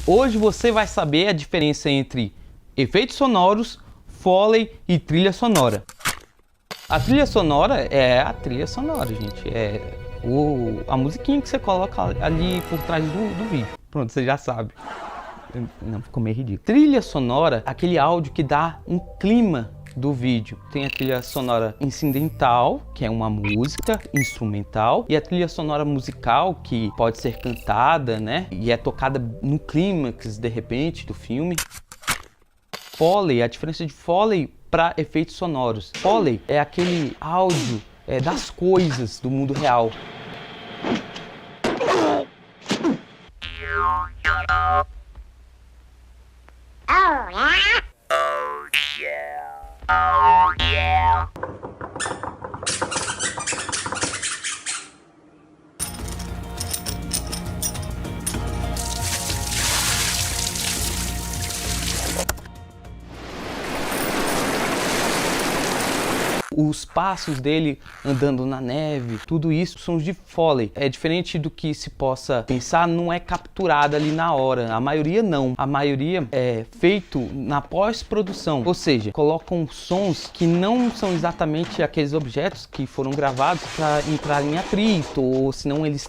Hoje você vai saber a diferença entre efeitos sonoros, Foley e trilha sonora. A trilha sonora é a trilha sonora, gente. É a musiquinha que você coloca ali por trás do vídeo. Pronto, você já sabe. Não, ficou meio ridículo. Trilha sonora, aquele áudio que dá um clima do vídeo. Tem a trilha sonora incidental, que é uma música instrumental, e a trilha sonora musical, que pode ser cantada, né? E é tocada no clímax, de repente, do filme. Foley, a diferença de Foley para efeitos sonoros. Foley é aquele áudio das coisas do mundo real. Os passos dele andando na neve, tudo isso são de Foley. É diferente do que se possa pensar, não é capturado ali na hora. A maioria não. A maioria é feito na pós-produção. Ou seja, colocam sons que não são exatamente aqueles objetos que foram gravados para entrar em atrito, ou senão eles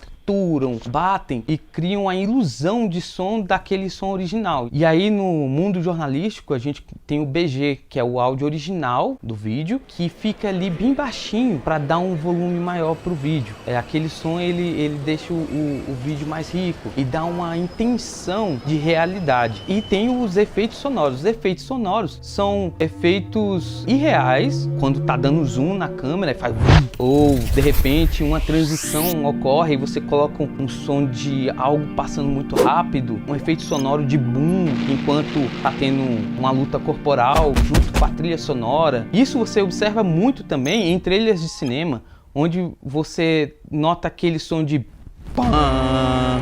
batem e criam a ilusão de som daquele som original. E aí no mundo jornalístico a gente tem o BG, que é o áudio original do vídeo, que fica ali bem baixinho para dar um volume maior pro vídeo. Aquele som ele deixa o vídeo mais rico e dá uma intenção de realidade. E tem os efeitos sonoros. Os efeitos sonoros são efeitos irreais, quando tá dando zoom na câmera e faz ou de repente uma transição ocorre e você coloca um som de algo passando muito rápido, um efeito sonoro de boom enquanto tá tendo uma luta corporal junto com a trilha sonora. Isso você observa muito também em trailers de cinema, onde você nota aquele som de pam.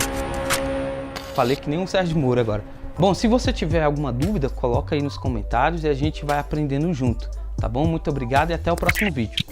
Falei que nem um Sérgio Moro agora. Bom, se você tiver alguma dúvida, coloca aí nos comentários e a gente vai aprendendo junto, tá bom? Muito obrigado e até o próximo vídeo.